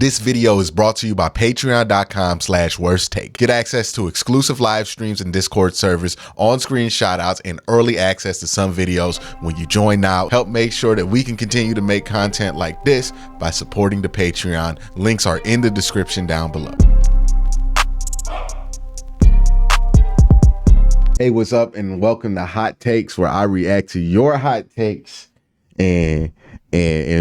This video is brought to you by patreon.com/worsttake. Get access to exclusive live streams and Discord servers, on-screen shoutouts, and early access to some videos when you join now. Help make sure that we can continue to make content like this by supporting the Patreon. Links are in the description down below. Hey, what's up, and welcome to Hot Takes, where I react to your hot takes and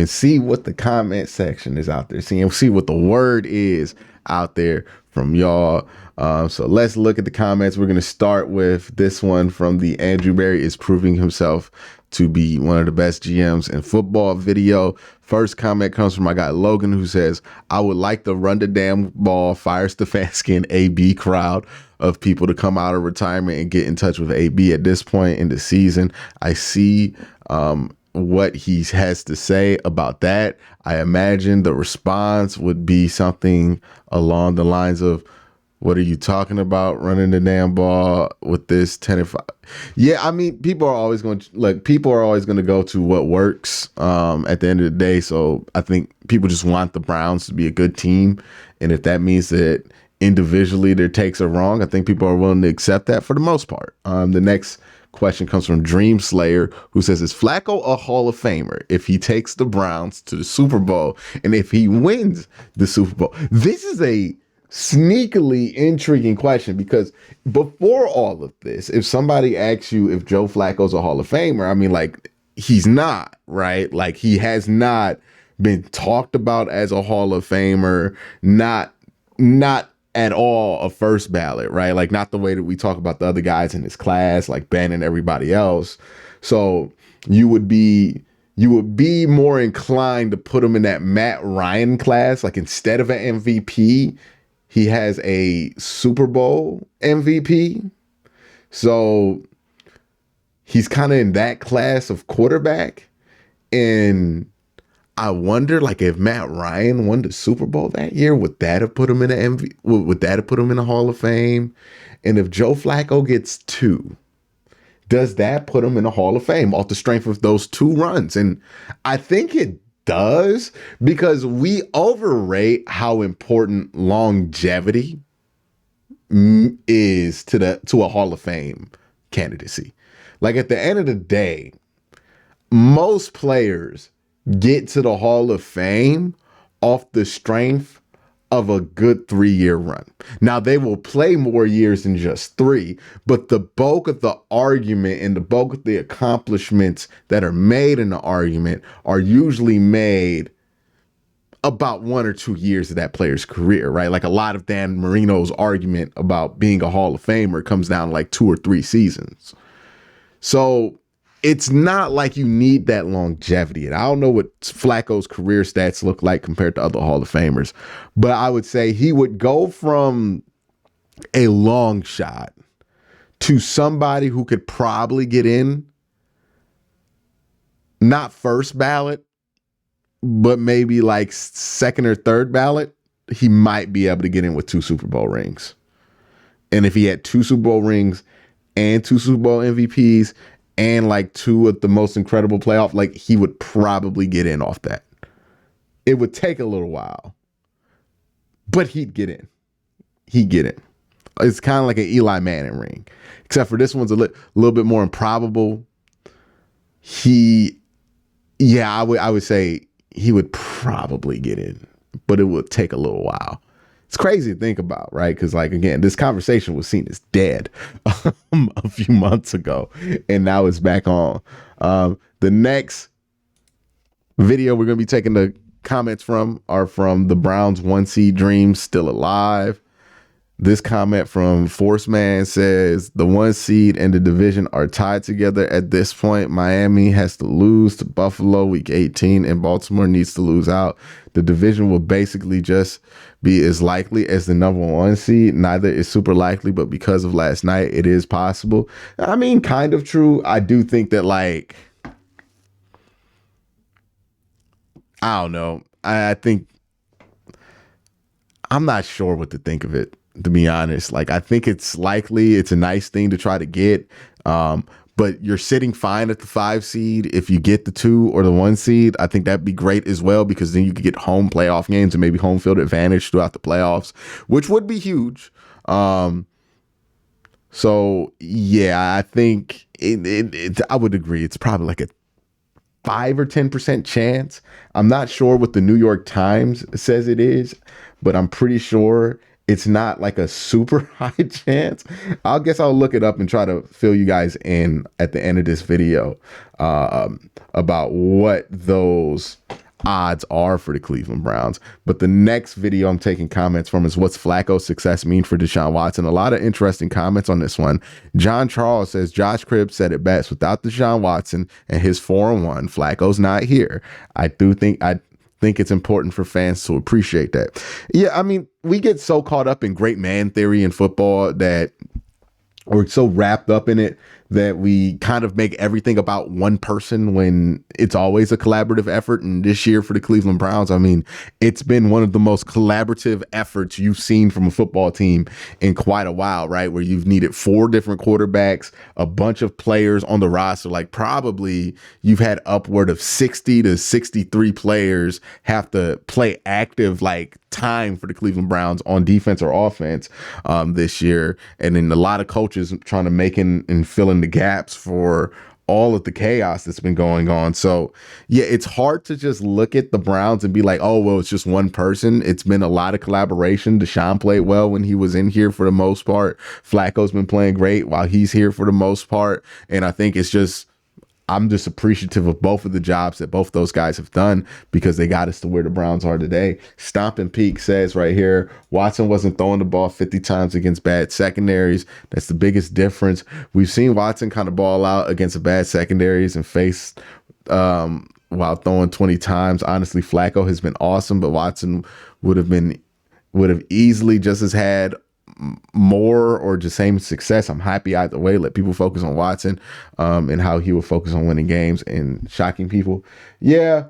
see what the comment section is out there. See what the word is out there from y'all. So let's look at the comments. We're going to start with this one from the Andrew Berry is proving himself to be one of the best GMs in football video. First comment comes from my guy Logan, who says, I would like the run the damn ball, fire Stefanski and AB crowd of people to come out of retirement and get in touch with AB at this point in the season. I see what he has to say about that. I imagine the response would be something along the lines of, what are you talking about, running the damn ball with this 10 and 5? Yeah, I mean, people are always going to go to what works at the end of the day. So I think people just want the Browns to be a good team. And if that means that individually their takes are wrong, I think people are willing to accept that for the most part. The next question comes from Dream Slayer, who says, is Flacco a Hall of Famer if he takes the Browns to the Super Bowl and if he wins the Super Bowl? This is a sneakily intriguing question, because before all of this, if somebody asks you if Joe Flacco's a Hall of Famer, I mean, like, he's not, right? Like, he has not been talked about as a Hall of Famer, not at all a first ballot, right? Like, not the way that we talk about the other guys in his class, like Ben and everybody else. So you would be more inclined to put him in that Matt Ryan class. Like, instead of an MVP, he has a Super Bowl MVP. So he's kind of in that class of quarterback. And I wonder, like, if Matt Ryan won the Super Bowl that year, would that have put him in an MVP? Would that have put him in the Hall of Fame? And if Joe Flacco gets 2, does that put him in the Hall of Fame off the strength of those 2 runs? And I think it does, because we overrate how important longevity is to a Hall of Fame candidacy. Like, at the end of the day, most players get to the Hall of Fame off the strength of a good 3-year run. Now, they will play more years than just 3, but the bulk of the argument and the bulk of the accomplishments that are made in the argument are usually made about 1 or 2 years of that player's career, right? Like, a lot of Dan Marino's argument about being a Hall of Famer comes down to like 2 or 3 seasons. So it's not like you need that longevity. And I don't know what Flacco's career stats look like compared to other Hall of Famers, but I would say he would go from a long shot to somebody who could probably get in, not first ballot, but maybe like second or third ballot. He might be able to get in with 2 Super Bowl rings. And if he had 2 Super Bowl rings and 2 Super Bowl MVPs and like 2 of the most incredible playoff, like, he would probably get in off that. It would take a little while, but he'd get in. He'd get in. It's kind of like an Eli Manning ring, except for this one's a little bit more improbable. I would say he would probably get in, but it would take a little while. It's crazy to think about, right? Because, like, again, this conversation was seen as dead a few months ago, and now it's back on. The next video we're going to be taking the comments from are from the Browns 1 seed dreams still alive. This comment from Force Man says, the 1 seed and the division are tied together at this point. Miami has to lose to Buffalo week 18 and Baltimore needs to lose out. The division will basically just be as likely as the number 1 seed. Neither is super likely, but because of last night, it is possible. I mean, kind of true. I do think that, like, I don't know. I think I'm not sure what to think of it, to be honest. Like, I think it's likely. It's a nice thing to try to get. but you're sitting fine at the 5 seed. If you get the 2 or the 1 seed, I think that'd be great as well, because then you could get home playoff games and maybe home field advantage throughout the playoffs, which would be huge. So yeah, I think I would agree. It's probably like a 5 or 10% chance. I'm not sure what the New York Times says it is, but I'm pretty sure it's not like a super high chance. I'll look it up and try to fill you guys in at the end of this video about what those odds are for the Cleveland Browns. But the next video I'm taking comments from is, what's Flacco's success mean for Deshaun Watson? A lot of interesting comments on this one. John Charles says, Josh Cribbs said it best: without Deshaun Watson and his 4-1, Flacco's not here. I think it's important for fans to appreciate that. Yeah, I mean, we get so caught up in great man theory in football that we're so wrapped up in it that we kind of make everything about one person when it's always a collaborative effort. And this year for the Cleveland Browns, I mean, it's been one of the most collaborative efforts you've seen from a football team in quite a while, right? Where you've needed 4 different quarterbacks, a bunch of players on the roster. Like, probably you've had upward of 60 to 63 players have to play active, like, time for the Cleveland Browns on defense or offense this year. And then a lot of coaches trying to make and fill in the gaps for all of the chaos that's been going on. So yeah, it's hard to just look at the Browns and be like, oh, well, it's just one person. It's been a lot of collaboration. Deshaun played well when he was in here for the most part. Flacco's been playing great while he's here for the most part. And I think I'm just appreciative of both of the jobs that both those guys have done, because they got us to where the Browns are today. Stompin' Peak says right here, Watson wasn't throwing the ball 50 times against bad secondaries. That's the biggest difference. We've seen Watson kind of ball out against the bad secondaries and face while throwing 20 times. Honestly, Flacco has been awesome, but Watson would have easily just as had more or just same success. I'm happy either way. Let people focus on Watson and how he will focus on winning games and shocking people. Yeah,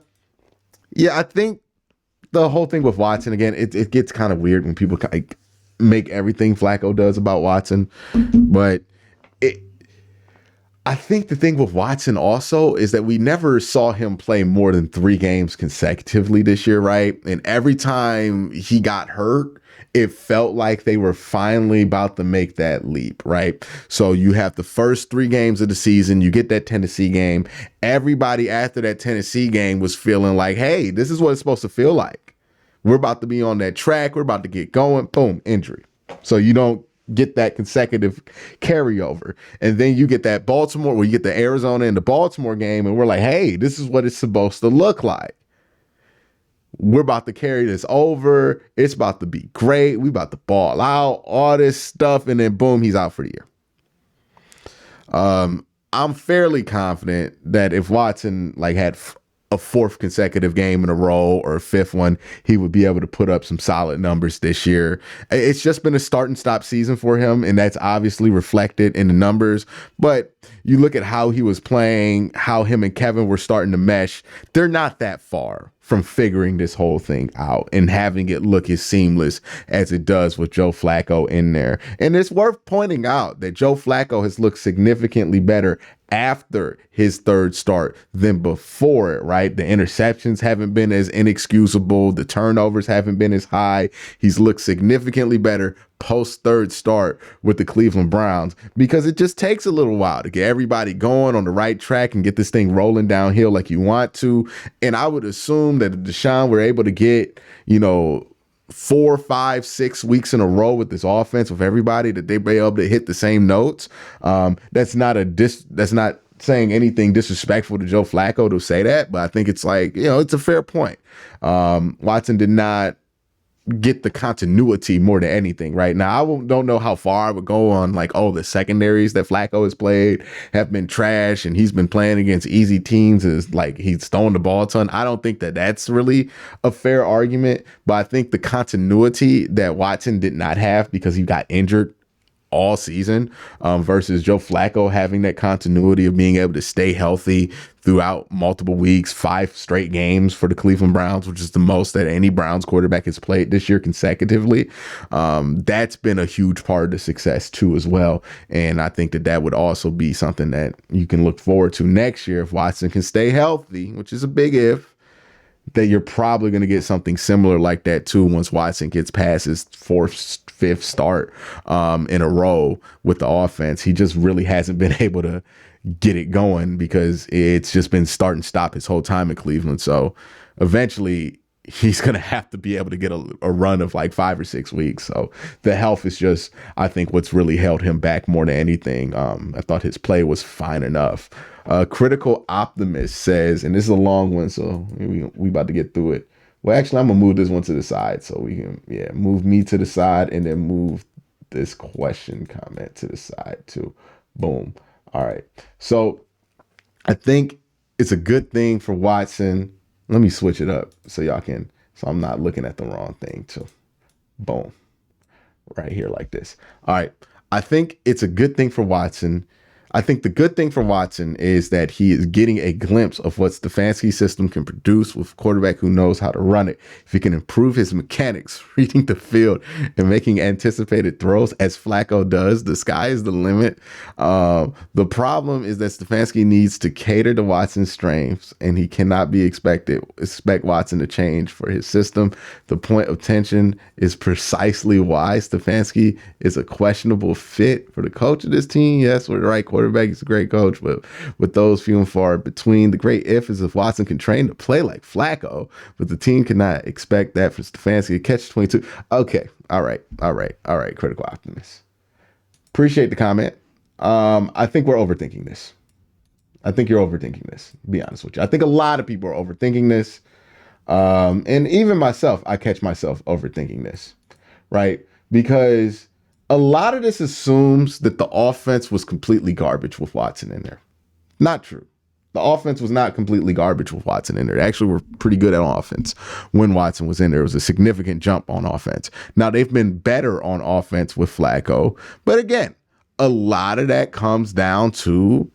I think the whole thing with Watson, again, it gets kind of weird when people like make everything Flacco does about Watson, but I think the thing with Watson also is that we never saw him play more than 3 games consecutively this year, right? And every time he got hurt, it felt like they were finally about to make that leap, right? So you have the first 3 games of the season, you get that Tennessee game. Everybody after that Tennessee game was feeling like, hey, this is what it's supposed to feel like. We're about to be on that track. We're about to get going. Boom, injury. So you don't get that consecutive carryover. And then you get that Baltimore, where you get the Arizona and the Baltimore game, and we're like, hey, this is what it's supposed to look like. We're about to carry this over. It's about to be great. We about to ball out, all this stuff, and then boom, he's out for the year. I'm fairly confident that if Watson had a 4th consecutive game in a row or a 5th one, he would be able to put up some solid numbers this year. It's just been a start and stop season for him, and that's obviously reflected in the numbers. But you look at how he was playing, how him and Kevin were starting to mesh. They're not that far from figuring this whole thing out and having it look as seamless as it does with Joe Flacco in there. And it's worth pointing out that Joe Flacco has looked significantly better after his 3rd start than before it, right? The interceptions haven't been as inexcusable. The turnovers haven't been as high. He's looked significantly better post 3rd start with the Cleveland Browns, because it just takes a little while to get everybody going on the right track and get this thing rolling downhill like you want to. And I would assume that if Deshaun were able to get, 4, 5, 6 weeks in a row with this offense, with everybody, that they'd be able to hit the same notes. That's not saying anything disrespectful to Joe Flacco to say that, but I think it's it's a fair point. Watson did not get the continuity more than anything right now. I don't know how far I would go on the secondaries that Flacco has played have been trash, and he's been playing against easy teams, is he's throwing the ball a ton. I don't think that that's really a fair argument, but I think the continuity that Watson did not have because he got injured all season, versus Joe Flacco having that continuity of being able to stay healthy throughout multiple weeks, 5 straight games for the Cleveland Browns, which is the most that any Browns quarterback has played this year consecutively. That's been a huge part of the success too as well. And I think that that would also be something that you can look forward to next year if Watson can stay healthy, which is a big if. That you're probably going to get something similar like that too once Watson gets past his 4th, 5th start in a row with the offense. He just really hasn't been able to get it going because it's just been start and stop his whole time in Cleveland. So eventually he's going to have to be able to get a run of like 5 or 6 weeks. So the health is just, I think, what's really held him back more than anything. I thought his play was fine enough. Critical Optimist says, and this is a long one, so we about to get through it. Well, actually, I'm going to move this one to the side so we can, move me to the side and then move this question comment to the side too. Boom. All right. So I think it's a good thing for Watson. Let me switch it up so y'all can, so I'm not looking at the wrong thing too. Boom. Right here like this. All right. I think it's a good thing for Watson. I think the good thing for Watson is that he is getting a glimpse of what Stefanski's system can produce with a quarterback who knows how to run it. If he can improve his mechanics, reading the field and making anticipated throws as Flacco does, the sky is the limit. The problem is that Stefanski needs to cater to Watson's strengths, and he cannot expect Watson to change for his system. The point of tension is precisely why Stefanski is a questionable fit for the coach of this team. Yes, we're the right quarterback. He's a great coach, but with those few and far between, the great if is if Watson can train to play like Flacco, but the team cannot expect that for Stefanski to catch 22. Okay. All right. Critical Optimist. Appreciate the comment. I think we're overthinking this. I think you're overthinking this, to be honest with you. I think a lot of people are overthinking this. And even myself, I catch myself overthinking this, right? Because a lot of this assumes that the offense was completely garbage with Watson in there. Not true. The offense was not completely garbage with Watson in there. They actually were pretty good at offense when Watson was in there. It was a significant jump on offense. Now, they've been better on offense with Flacco. But again, a lot of that comes down to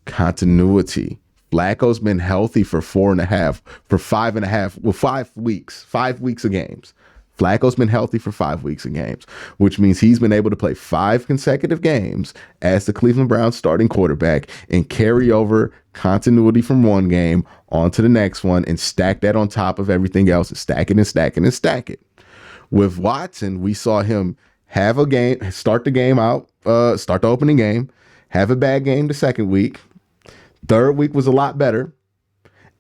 continuity. Flacco's been healthy for 5 weeks of games. Flacco's been healthy for 5 weeks of games, which means he's been able to play 5 consecutive games as the Cleveland Browns starting quarterback and carry over continuity from one game onto the next one and stack that on top of everything else and stack it and stack it and stack it. With Watson, we saw him have a game, start the opening game, have a bad game the second week. Third week was a lot better.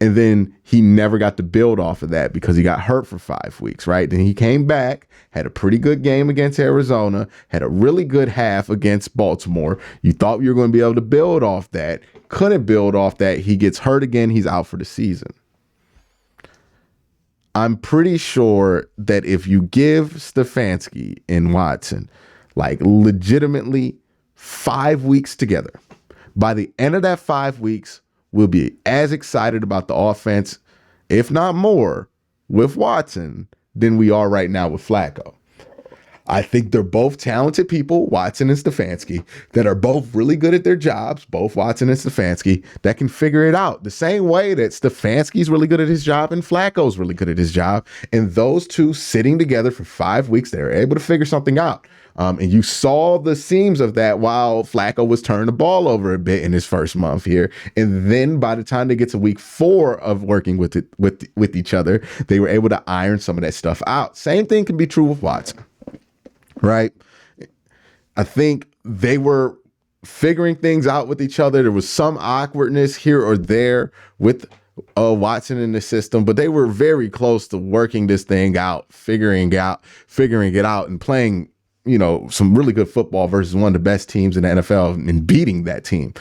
And then he never got to build off of that because he got hurt for 5 weeks, right? Then he came back, had a pretty good game against Arizona, had a really good half against Baltimore. You thought you were going to be able to build off that. Couldn't build off that. He gets hurt again. He's out for the season. I'm pretty sure that if you give Stefanski and Watson like legitimately 5 weeks together, by the end of that 5 weeks, we'll be as excited about the offense, if not more, with Watson than we are right now with Flacco. I think they're both talented people, Watson and Stefanski, that are both really good at their jobs, both Watson and Stefanski, that can figure it out. The same way that Stefanski's really good at his job and Flacco's really good at his job. And those two sitting together for 5 weeks, they were able to figure something out. And you saw the seams of that while Flacco was turning the ball over a bit in his first month here. And then by the time they get to week 4 of working with each other, they were able to iron some of that stuff out. Same thing can be true with Watson, right? I think they were figuring things out with each other. There was some awkwardness here or there with Watson in the system, but they were very close to working this thing out, figuring it out and playing, some really good football versus one of the best teams in the NFL and beating that team.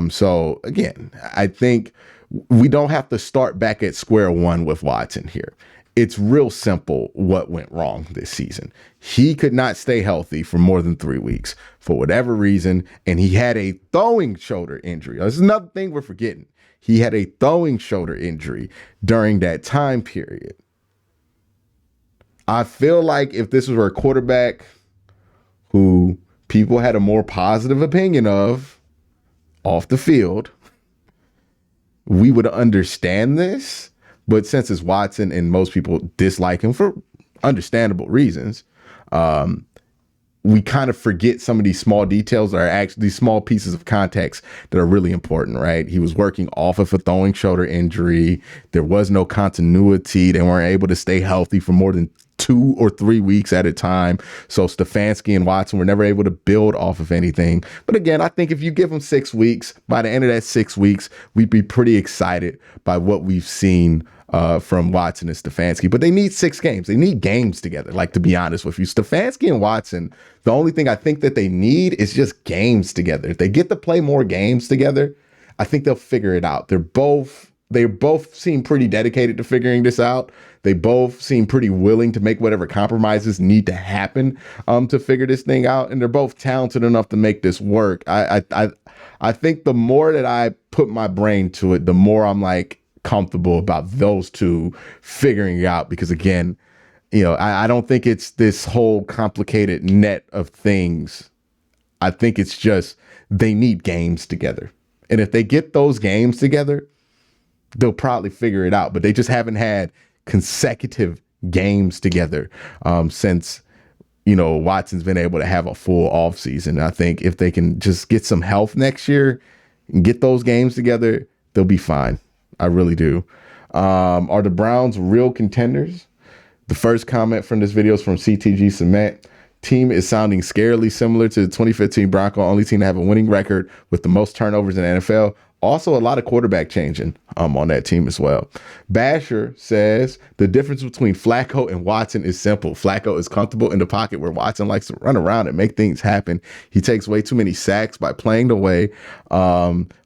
So again, I think we don't have to start back at square one with Watson here. It's real simple what went wrong this season. He could not stay healthy for more than 3 weeks for whatever reason, and he had a throwing shoulder injury. This is another thing we're forgetting. He had a throwing shoulder injury during that time period. I feel like if this was a quarterback who people had a more positive opinion of off the field, we would understand this. But since it's Watson and most people dislike him for understandable reasons, we kind of forget some of these small details that are actually these small pieces of context that are really important, right? He was working off of a throwing shoulder injury. There was no continuity. They weren't able to stay healthy for more than 2 or 3 weeks at a time. So Stefanski and Watson were never able to build off of anything. But again, I think if you give them 6 weeks, by the end of that 6 weeks, we'd be pretty excited by what we've seen from Watson and Stefanski. But they need 6 games. They need games together. Like, to be honest with you, Stefanski and Watson, the only thing I think that they need is just games together. If they get to play more games together, I think they'll figure it out. They both seem pretty dedicated to figuring this out. They both seem pretty willing to make whatever compromises need to happen to figure this thing out. And they're both talented enough to make this work. I think the more that I put my brain to it, the more I'm like comfortable about those two figuring it out. Because again, I don't think it's this whole complicated net of things. I think it's just they need games together. And if they get those games together, they'll probably figure it out. But they just haven't had consecutive games together since, Watson's been able to have a full offseason. I think if they can just get some health next year and get those games together, they'll be fine. I really do. Are the Browns real contenders? The first comment from this video is from CTG Cement. Team is sounding scarily similar to the 2015 Bronco, only team to have a winning record with the most turnovers in the NFL. Also, a lot of quarterback changing on that team as well. Basher says the difference between Flacco and Watson is simple. Flacco is comfortable in the pocket where Watson likes to run around and make things happen. He takes way too many sacks by playing the way.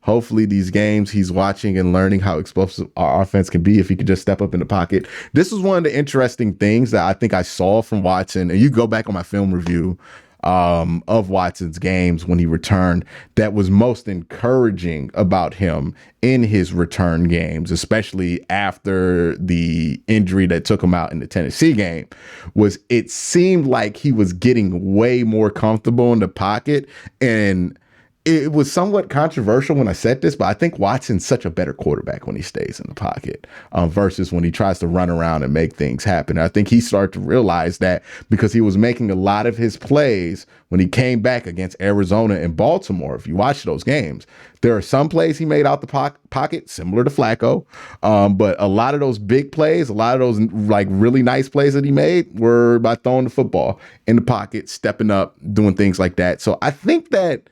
Hopefully these games he's watching and learning how explosive our offense can be if he could just step up in the pocket. This was one of the interesting things that I think I saw from Watson. And you go back on my film review of Watson's games when he returned, that was most encouraging about him in his return games, especially after the injury that took him out in the Tennessee game, was it seemed like he was getting way more comfortable in the pocket. And it was somewhat controversial when I said this, but I think Watson's such a better quarterback when he stays in the pocket versus when he tries to run around and make things happen. And I think he started to realize that because he was making a lot of his plays when he came back against Arizona and Baltimore. If you watch those games, there are some plays he made out the pocket, similar to Flacco. But a lot of those big plays, a lot of those like really nice plays that he made were by throwing the football in the pocket, stepping up, doing things like that. So I think that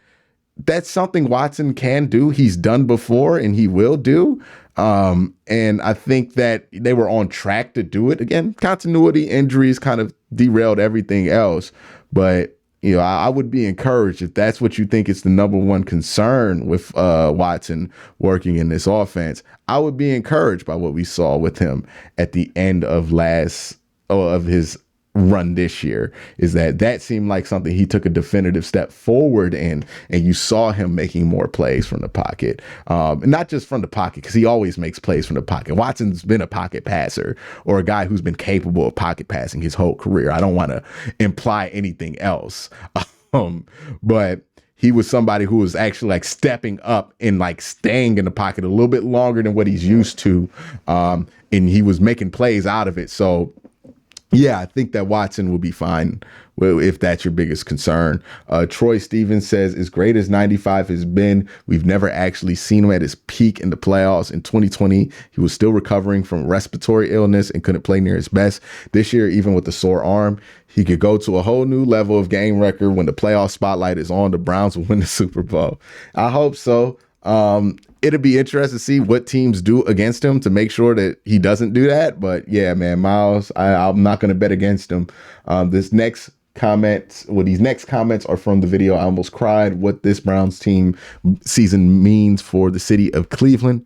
that's something Watson can do. He's done before and he will do. And I think that they were on track to do it. Again, continuity, injuries kind of derailed everything else. But, I would be encouraged if that's what you think is the number one concern with Watson working in this offense. I would be encouraged by what we saw with him at the end of his run this year, is that seemed like something he took a definitive step forward in, and you saw him making more plays from the pocket, not just from the pocket, because he always makes plays from the pocket. Watson's been a pocket passer or a guy who's been capable of pocket passing his whole career. I don't want to imply anything else, but he was somebody who was actually like stepping up and like staying in the pocket a little bit longer than what he's used to, and he was making plays out of it. So yeah, I think that Watson will be fine if that's your biggest concern. Troy Stevens says, as great as 95 has been, we've never actually seen him at his peak in the playoffs. In 2020, he was still recovering from respiratory illness and couldn't play near his best. This year, even with the sore arm, he could go to a whole new level of game record. When the playoff spotlight is on, the Browns will win the Super Bowl. I hope so. It'll be interesting to see what teams do against him to make sure that he doesn't do that. But yeah, man, Myles, I'm not going to bet against him. These next comments are from the video. I almost cried. What this Browns team season means for the city of Cleveland.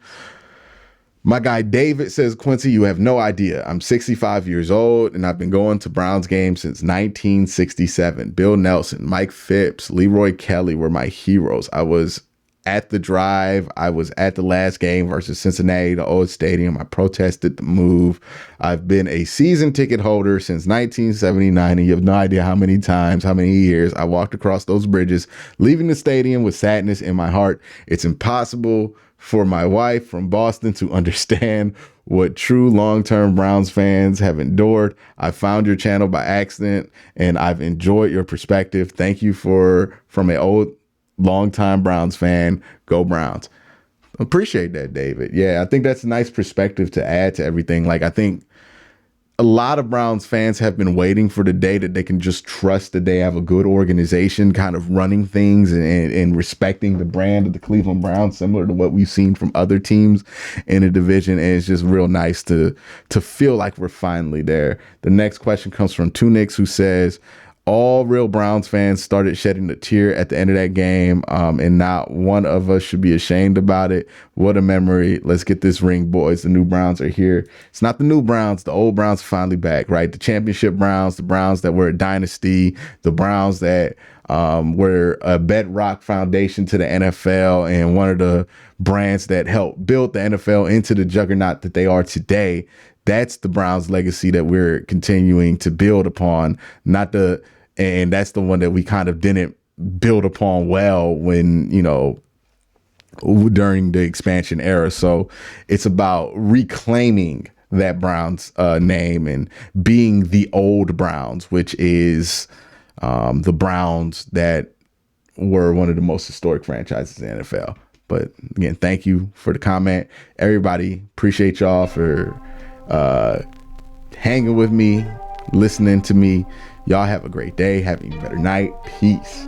My guy David says, Quincy, you have no idea. I'm 65 years old and I've been going to Browns games since 1967. Bill Nelson, Mike Phipps, Leroy Kelly were my heroes. I was at the Drive. I was at the last game versus Cincinnati, the old stadium. I protested the move. I've been a season ticket holder since 1979, and you have no idea how many times, how many years I walked across those bridges, leaving the stadium with sadness in my heart. It's impossible for my wife from Boston to understand what true long-term Browns fans have endured. I found your channel by accident, and I've enjoyed your perspective. Thank you from an old longtime Browns fan. Go Browns. Appreciate that, David. Yeah, I think that's a nice perspective to add to everything. Like, I think a lot of Browns fans have been waiting for the day that they can just trust that they have a good organization kind of running things and respecting the brand of the Cleveland Browns, similar to what we've seen from other teams in the division. And it's just real nice to feel like we're finally there. The next question comes from Tunix, who says, all real Browns fans started shedding a tear at the end of that game, and not one of us should be ashamed about it. What a memory. Let's get this ring, boys. The new Browns are here. It's not the new Browns. The old Browns are finally back, right? The championship Browns, the Browns that were a dynasty, the Browns that were a bedrock foundation to the NFL and one of the brands that helped build the NFL into the juggernaut that they are today. That's the Browns legacy that we're continuing to build upon, and that's the one that we kind of didn't build upon well when, during the expansion era. So it's about reclaiming that Browns name and being the old Browns, which is the Browns that were one of the most historic franchises in the NFL. But again, thank you for the comment. Everybody, appreciate y'all for hanging with me, listening to me. Y'all have a great day. Have a better night. Peace.